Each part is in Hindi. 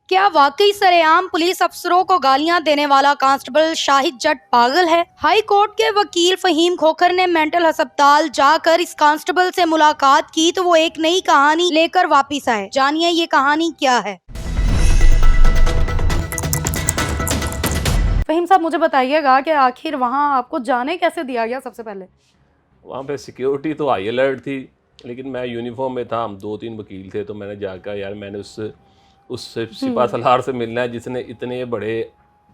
क्या वाकई सरेआम पुलिस अफसरों को गालियां देने वाला कांस्टेबल शाहिद जट पागल है? हाई कोर्ट के वकील फहीम खोखर ने मेंटल अस्पताल जाकर इस कांस्टेबल से मुलाकात की तो वो एक नई कहानी लेकर वापिस आए। जानिए ये कहानी क्या है। फहीम साहब, मुझे बताइएगा कि आखिर वहाँ आपको जाने कैसे दिया गया? सबसे पहले वहाँ पे सिक्योरिटी तो हाई अलर्ट थी, लेकिन मैं यूनिफॉर्म में था, हम 2-3 वकील थे, तो मैंने जाकर यार मैंने उस सिपा सलार से मिलना है जिसने इतने बड़े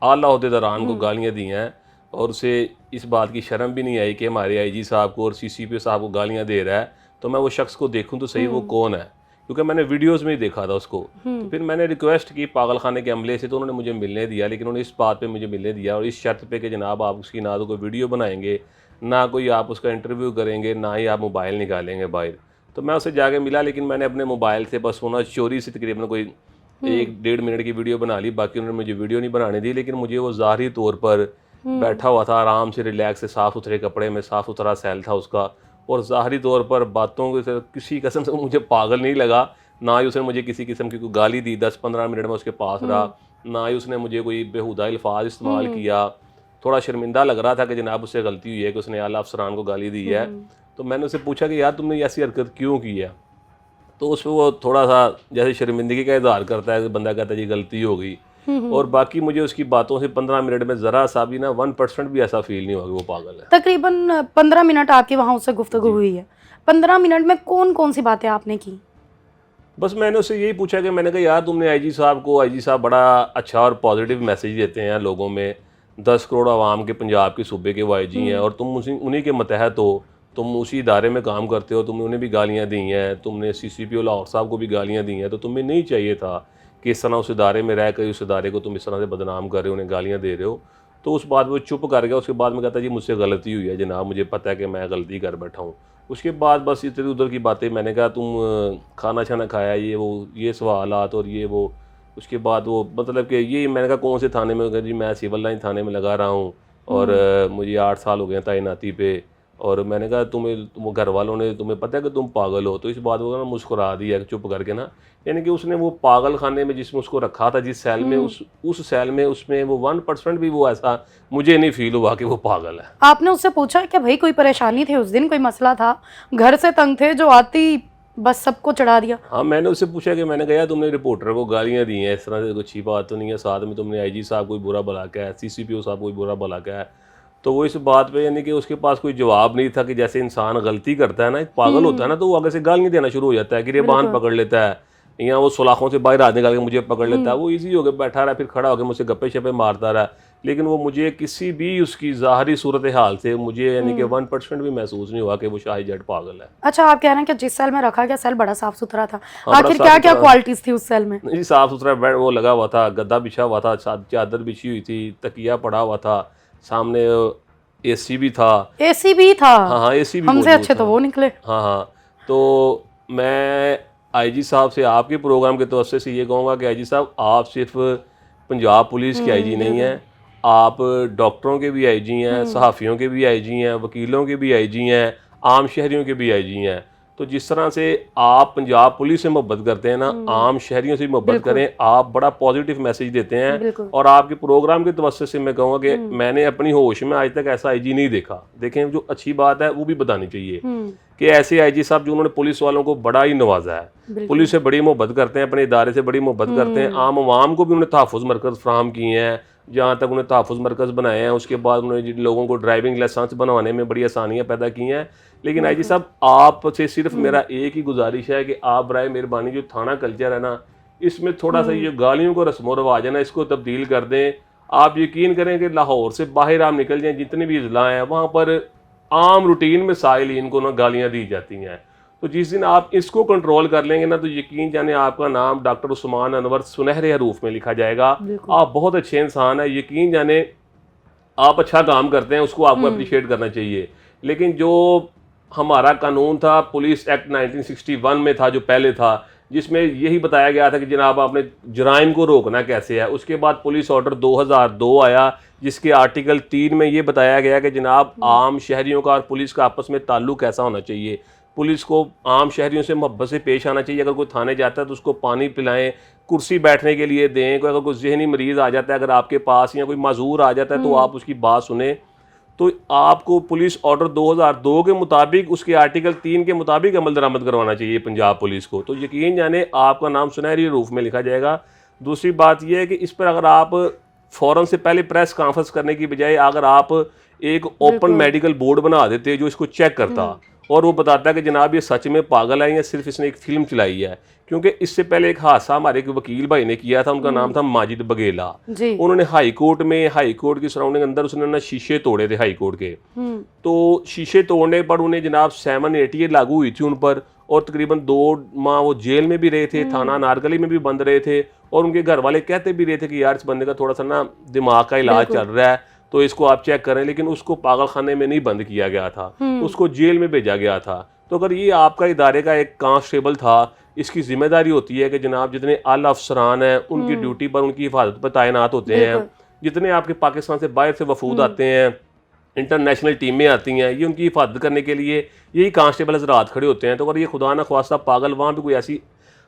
आला ओहदेदारान को गालियाँ दी हैं, और उसे इस बात की शर्म भी नहीं आई कि हमारे आईजी साहब को और सीसीपी साहब को गालियाँ दे रहा है। तो मैं वो शख्स को देखूं तो सही वो कौन है, क्योंकि मैंने वीडियोस में ही देखा था उसको। तो फिर मैंने रिक्वेस्ट की पागल खाने के अमले से, तो उन्होंने मुझे मिलने दिया, लेकिन उन्होंने इस बात पे मुझे मिलने दिया और इस शर्त पे कि जनाब आप उसकी ना तो कोई वीडियो बनाएंगे, ना कोई आप उसका इंटरव्यू करेंगे, ना ही आप मोबाइल निकालेंगे बाहर। तो मैं उससे जाके मिला, लेकिन मैंने अपने मोबाइल से बस होना चोरी से तकरीबन कोई 1-1.5 मिनट की वीडियो बना ली, बाकी उन्होंने मुझे वीडियो नहीं बनाने दी। लेकिन मुझे वो ज़ाहिरी तौर पर बैठा हुआ था आराम से, रिलैक्स से, साफ़ सुथरे कपड़े में, साफ़ सुथरा सेल था उसका, और ज़ाहिरी तौर पर बातों के किसी किस्म से मुझे पागल नहीं लगा। ना ही उसने मुझे किसी किस्म की कोई गाली दी, 10-15 मिनट में उसके पास रहा, ना ही उसने मुझे कोई बेहुदा अल्फाज इस्तेमाल किया। थोड़ा शर्मिंदा लग रहा था कि जनाब उससे गलती हुई है कि उसने आला अफसरान को गाली दी है। तो मैंने उससे पूछा कि यार तुमने ऐसी हरकत क्यों की है? तो उस पर वो थोड़ा सा जैसे शर्मिंदगी का इजहार करता है, बंदा कहता है जी गलती हो गई। और बाकी मुझे उसकी बातों से 15 मिनट में ज़रा सा भी ना 1% भी ऐसा फील नहीं हुआ कि वो पागल है। तकरीबन 15 मिनट आपकी वहाँ उससे गुफ्तगू हुई है। 15 मिनट में कौन कौन सी बातें आपने की? बस मैंने उससे यही पूछा कि मैंने कहा यार तुमने आईजी साहब बड़ा अच्छा और पॉजिटिव मैसेज देते हैं लोगों में, 10 करोड़ आवाम के पंजाब के सूबे के वो आईजी हैं, और तुम उन्हीं के मतहत हो, तुम उसी इदारे में काम करते हो, तुमने उन्हें भी गालियाँ दी हैं, तुमने सीसीपी लाहौर साहब को भी गालियाँ दी हैं, तो तुम्हें नहीं चाहिए था कि इस तरह उस इदारे में रह कर उस इदारे को तुम इस तरह से बदनाम कर रहे हो, उन्हें गालियाँ दे रहे हो। तो उस बात वो चुप कर गया। उसके बाद में कहता जी मुझसे गलती हुई है जनाब, मुझे पता है कि मैं गलती कर बैठा हूँ। उसके बाद बस इधर उधर की बातें, मैंने कहा तुम खाना छाना खाया, ये वो ये सवालात और ये वो। उसके बाद वो मतलब कि ये मैंने कहा कौन से थाने में? जी मैं सिविल लाइन थाने में लगा रहा हूँ, और मुझे 8 साल हो गए तैनाती पे। और मैंने कहा तुम घर वालों ने तुम्हें पता है कि तुम पागल हो? तो इस बात को ना मुस्कुरा दिया चुप करके ना, यानी कि उसने वो पागल खाने में जिसमें उसको रखा था, जिस सेल में, उस सेल में उसमें वो 1% भी वो ऐसा मुझे नहीं फील हुआ कि वो पागल है। आपने उससे पूछा कि भाई कोई परेशानी थी उस दिन, कोई मसला था, घर से तंग थे जो आती बस सबको चढ़ा दिया? हाँ, मैंने उससे पूछा कि मैंने कहा यार तुमने रिपोर्टर को गालियाँ दी हैं, इस तरह से कोई अच्छी बात तो नहीं है, साथ में तुमने आईजी साहब कोई बुरा भला क्या है, सीसीपीओ साहब कोई बुरा भला क्या है? तो वो इस बात पे यानी कि उसके पास कोई जवाब नहीं था कि जैसे इंसान गलती करता है ना, एक पागल होता है ना, तो वो आगे से गालियाँ देना शुरू हो जाता है, गिरेबान पकड़ लेता है, या वो सुलाखों से बाहर हाथ निकाल के मुझे पकड़ लेता है। वो इजी हो गया, बैठा रहा, फिर खड़ा होकर मुझसे गप्पे शप्पे मारता रहा, लेकिन वो मुझे किसी भी उसकी ज़ाहरी सूरत हाल से मुझे यानी कि 1% भी महसूस नहीं हुआ कि वो शाहिद जट पागल है। अच्छा, आप कह रहे हैं कि जिस सेल में रखा गया सेल बड़ा साफ सुथरा था। हाँ, आखिर क्या क्या क्वालिटीज थी उस सेल में? जी साफ सुथरा बेड वो लगा हुआ था, गद्दा बिछा हुआ था, चादर बिछी हुई थी, तकिया पड़ा हुआ था, सामने एसी भी था। एसी भी था? हाँ हाँ, एसी भी हमसे अच्छे तो वो निकले। हाँ हाँ। तो मैं आईजी साहब से आपके प्रोग्राम के तवज्जो से ये कहूँगा कि आईजी साहब आप सिर्फ पंजाब पुलिस के आईजी नहीं हैं, आप डॉक्टरों के भी आईजी हैं, सहाफ़ियों के भी आईजी हैं, वकीलों के भी आईजी हैं, आम शहरियों के भी आईजी हैं। तो जिस तरह से आप पंजाब पुलिस से मोहब्बत करते हैं ना, आम शहरियों से मोहब्बत करें। आप बड़ा पॉजिटिव मैसेज देते हैं, और आपके प्रोग्राम के तवज्जो से मैं कहूँगा कि मैंने अपनी होश में आज तक ऐसा आईजी नहीं देखा। देखें, जो अच्छी बात है वो भी बतानी चाहिए कि ऐसे आईजी साहब जो उन्होंने पुलिस वालों को बड़ा ही नवाजा है, पुलिस से बड़ी मोहब्बत करते हैं, अपने इदारे से बड़ी मोहब्बत करते हैं, आम आवाम को भी उन्होंने तहफ़्फ़ुज़ मरकज़ फ्राहम किए हैं, जहाँ तक उन्हें तहफ़्फ़ुज़ मरकज़ बनाए हैं। उसके बाद उन्होंने लोगों को ड्राइविंग लाइसेंस बनवाने में बड़ी आसानियाँ पैदा की हैं। लेकिन आईजी साहब आपसे सिर्फ मेरा एक ही गुजारिश है कि आप बराए मेहरबानी जो थाना कल्चर है ना, इसमें थोड़ा सा ये गालियों को रस्म व रवाज है ना, इसको तब्दील कर दें। आप यकीन करें कि लाहौर से बाहर आप निकल जाएँ, जितने भी अजला हैं वहाँ पर आम रूटीन में साइलिन को ना गालियाँ दी जाती हैं। तो जिस दिन आप इसको कंट्रोल कर लेंगे ना, तो यकीन जाने आपका नाम डॉक्टर उस्मान अनवर सुनहरे हरूफ में लिखा जाएगा। आप बहुत अच्छे इंसान हैं, यकीन जाने आप अच्छा काम करते हैं, उसको आपको अप्रिशिएट करना चाहिए। लेकिन जो हमारा कानून था, पुलिस एक्ट 1961 में था, जो पहले था, जिसमें यही बताया गया था कि जनाब आपने जराइम को रोकना कैसे है। उसके बाद पुलिस ऑर्डर 2002 आया, जिसके आर्टिकल 3 में ये बताया गया कि जनाब आम शहरियों का और पुलिस का आपस में ताल्लुक कैसा होना चाहिए। पुलिस को आम शहरियों से मोहब्बत से पेश आना चाहिए। अगर कोई थाने जाता है तो उसको पानी पिलाएं, कुर्सी बैठने के लिए दें। कोई अगर कोई जहनी मरीज़ आ जाता है अगर आपके पास, या कोई माजूर आ जाता है तो आप उसकी बात सुने। तो आपको पुलिस ऑर्डर 2002 के मुताबिक, उसके आर्टिकल 3 के मुताबिक अमल दरामद करवाना चाहिए पंजाब पुलिस को। तो यकीन जाने आपका नाम सुनहरी रूफ में लिखा जाएगा। दूसरी बात यह है कि इस पर अगर आप फ़ौरन से पहले प्रेस कॉन्फ्रेंस करने की बजाय अगर आप एक ओपन मेडिकल बोर्ड बना देते जो इसको चेक करता और वो बताता है कि जनाब ये सच में पागल है या सिर्फ इसने एक फिल्म चलाई है। क्योंकि इससे पहले एक हादसा हमारे एक वकील भाई ने किया था, उनका नाम था माजिद बघेला। उन्होंने हाई कोर्ट की सराउंडिंग अंदर उसने ना शीशे तोड़े थे हाई कोर्ट के। तो शीशे तोड़ने पर उन्हें जनाब 780 लागू हुई थी उन पर, और तकरीबन 2 माह वो जेल में भी रहे थे, थाना नारगली में भी बंद रहे थे। और उनके घर वाले कहते भी रहे थे कि यार इस बंदे का थोड़ा सा ना दिमाग का इलाज चल रहा है तो इसको आप चेक करें। लेकिन उसको पागल खाने में नहीं बंद किया गया था, उसको जेल में भेजा गया था। तो अगर ये आपका इदारे का एक कांस्टेबल था, इसकी जिम्मेदारी होती है कि जनाब जितने आला अफसरान हैं उनकी ड्यूटी पर, उनकी हिफाजत पर तैनात होते हैं, जितने आपके पाकिस्तान से बाहर से वफूद आते हैं, इंटरनेशनल टीमें आती हैं, ये उनकी हिफाजत करने के लिए यही कांस्टेबल हजरात खड़े होते हैं। तो अगर ये खुदा ना ख्वास्ता पागल वहाँ भी कोई ऐसी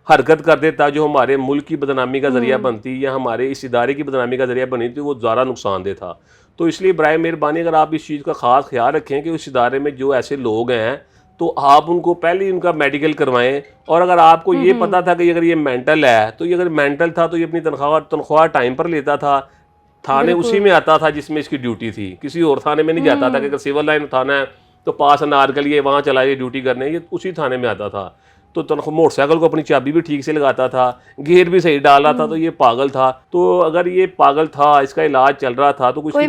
हरकत कर देता जो हमारे मुल्क की बदनामी का जरिया बनती या हमारे इस इदारे की बदनामी का जरिया बनी, तो वो ज़्यादा नुकसानदेह था। तो इसलिए बराए मेहरबानी अगर आप इस चीज़ का ख़ास ख्याल रखें कि उस इदारे में जो ऐसे लोग हैं तो आप उनको पहले ही उनका मेडिकल करवाएं। और अगर आपको ये पता था कि अगर ये मेंटल है तो ये अगर मेंटल था तो ये अपनी तनख्वाह टाइम पर लेता था, थाने उसी में आता था जिसमें इसकी ड्यूटी थी, किसी और थाने में नहीं जाता था कि अगर सिविल लाइन थाना है तो पास नारगली है वहाँ चला ये ड्यूटी करने, ये उसी थाने में आता था। तो मोटरसाइकिल को अपनी चाबी भी ठीक से लगाता था, गियर भी सही डाला था। तो ये पागल था। तो अगर ये पागल था, इसका इलाज चल रहा था, तो कोई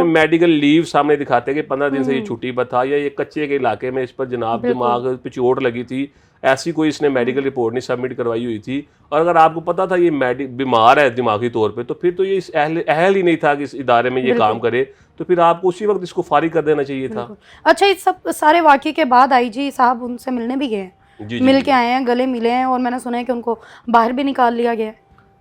मेडिकल लीव सामने दिखाते कि 15 दिन से ये छुट्टी पर था, या ये कच्चे के इलाके में इस पर जनाब दिमाग पे चोट लगी थी, ऐसी कोई इसने मेडिकल रिपोर्ट नहीं सबमिट करवाई हुई थी। और अगर आपको पता था ये बीमार है दिमागी तौर पे, तो फिर तो ये इस अहल ही नहीं था कि इस इदारे में ये काम करे। तो फिर आपको उसी वक्त इसको फारिग कर देना चाहिए था। अच्छा, इस सब सारे वाकये के बाद आईजी साहब उनसे मिलने भी गए, मिल के आए हैं, गले मिले हैं, और मैंने सुना है कि उनको बाहर भी निकाल लिया गया।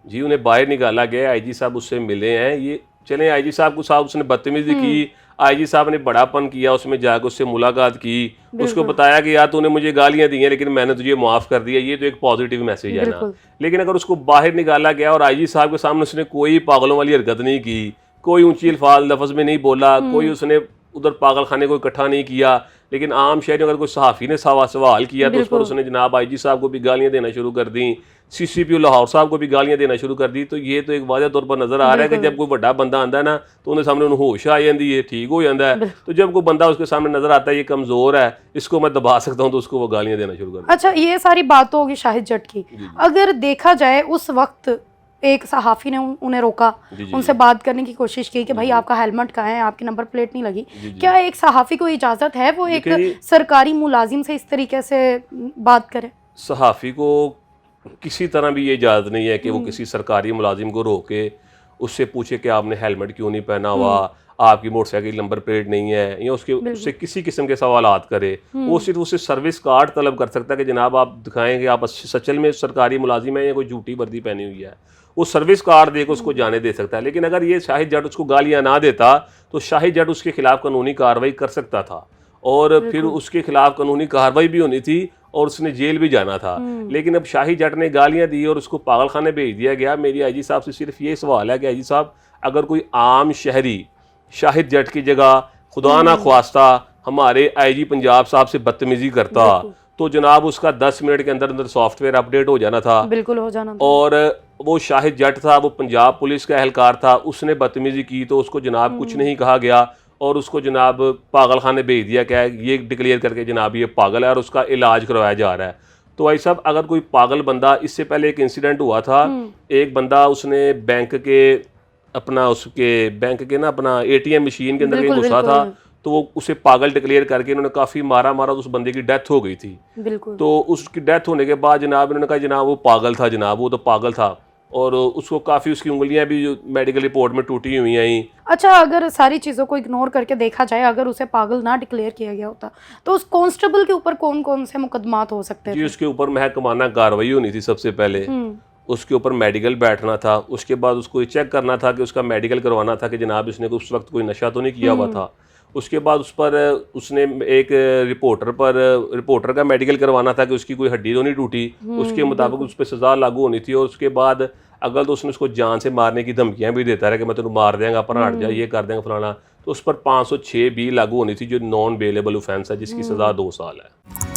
जी, उन्हें बाहर निकाला गया। आईजी साहब उससे मिले हैं। ये चलें, आईजी साहब को साहब उसने बदतमीजी की, आईजी साहब ने बड़ापन किया, उसमें जाकर उससे मुलाकात की, उसको बताया कि यार तूने मुझे गालियां दी हैं लेकिन मैंने तुझे माफ़ कर दिया। ये तो एक पॉजिटिव मैसेज है ना। लेकिन अगर उसको बाहर निकाला गया और आईजी साहब के सामने उसने कोई पागलों वाली हरकत नहीं की, कोई ऊंची अल्फाज लफ्ज़ में नहीं बोला, कोई उसने उधर पागल खाने को इकट्ठा नहीं किया, लेकिन आम शहरी अगर कोई सहाफ़ी ने सवाल किया तो उस पर उसने जनाब आईजी साहब को भी गालियां देना शुरू कर दी, CCPO लाहौर साहब को भी गालियां देना शुरू कर दी। तो ये तो एक वाज़ह तौर पर नज़र आ रहा है कि जब कोई बड़ा बंदा आता है ना तो उन्हें सामने होश आ जाती है, ठीक हो जाता है। तो जब कोई बंदा उसके सामने नजर आता है ये कमज़ोर है, इसको मैं दबा सकता हूँ, तो उसको वो गालियां देना शुरू कर। अच्छा, ये सारी बात होगी शाहिद जट की। अगर देखा जाए उस वक्त एक सहाफ़ी ने उन्हें रोका, उनसे बात करने की कोशिश की कि भाई आपका हेलमेट कहाँ है, आपकी नंबर प्लेट नहीं लगी। क्या एक सहाफ़ी को इजाज़त है वो एक सरकारी मुलाजिम से इस तरीके से बात करे? सहाफ़ी को किसी तरह भी ये इजाज़त नहीं है कि वो किसी सरकारी मुलाजिम को रोके, उससे पूछे कि आपने हेलमेट क्यों नहीं पहना हुआ, आपकी मोटरसाइकिल नंबर प्लेट नहीं है, या उससे किसी किस्म के सवालात करे। वो सिर्फ उससे सर्विस कार्ड तलब कर सकता है कि जनाब आप दिखाएं कि आप सचल में सरकारी मुलाजिम है या कोई झूठी वर्दी पहनी हुई है। वो सर्विस कार्ड देकर उसको जाने दे सकता है। लेकिन अगर ये शाहिद जट उसको गालियाँ ना देता तो शाहिद जट उसके खिलाफ कानूनी कार्रवाई कर सकता था, और फिर उसके खिलाफ कानूनी कार्रवाई भी होनी थी और उसने जेल भी जाना था। लेकिन अब शाहिद जट ने गालियां दी और उसको पागल खाने भेज दिया गया। मेरी आईजी साहब से सिर्फ ये सवाल है कि आईजी साहब, अगर कोई आम शहरी शाहिद जट की जगह खुदा ना ख्वास्ता हमारे आईजी पंजाब साहब से बदतमीजी करता तो जनाब उसका 10 मिनट के अंदर अंदर सॉफ्टवेयर अपडेट हो जाना था। बिल्कुल हो जाना था। और वो शाहिद जट था, वो पंजाब पुलिस का एहलकार था, उसने बदतमीजी की तो उसको जनाब कुछ नहीं कहा गया और उसको जनाब पागल खाने भेज दिया। क्या है, ये डिक्लेयर करके जनाब ये पागल है और उसका इलाज करवाया जा रहा है। तो भाई साहब, अगर कोई पागल बंदा, इससे पहले एक इंसिडेंट हुआ था, एक बंदा उसने बैंक के ना अपना ATM मशीन के अंदर कहीं घुसा था, तो वो उसे पागल डिक्लेयर करके इन्होंने काफ़ी मारा तो उस बंदे की डेथ हो गई थी। तो उसकी डेथ होने के बाद जनाब इन्होंने कहा जनाब वो पागल था, जनाब वो तो पागल था, और उसको काफ़ी उसकी उंगलियां भी मेडिकल रिपोर्ट में टूटी हुई आई। अच्छा, अगर सारी चीज़ों को इग्नोर करके देखा जाए, अगर उसे पागल ना डिक्लेयर किया गया होता तो उस कांस्टेबल के ऊपर कौन कौन से मुकदमात हो सकते थे? जी, उसके ऊपर महकमाना कार्रवाई होनी थी सबसे पहले, उसके ऊपर मेडिकल बैठना था, उसके बाद उसको ये चेक करना था कि उसका मेडिकल करवाना था कि जनाब इसने उस वक्त कोई नशा तो नहीं किया हुआ था, उसके बाद उस पर उसने एक रिपोर्टर का मेडिकल करवाना था कि उसकी कोई हड्डी तो नहीं टूटी, उसके मुताबिक उस पर सज़ा लागू होनी थी। और उसके बाद अगर तो उसने उसको जान से मारने की धमकियां भी देता रहा कि मैं तेन मार देंगा, अपना हट जा, ये कर देंगे फलाना, तो उस पर 506 भी लागू होनी थी जो नॉन बेलेबल ऑफेंस है जिसकी सज़ा 2 साल है।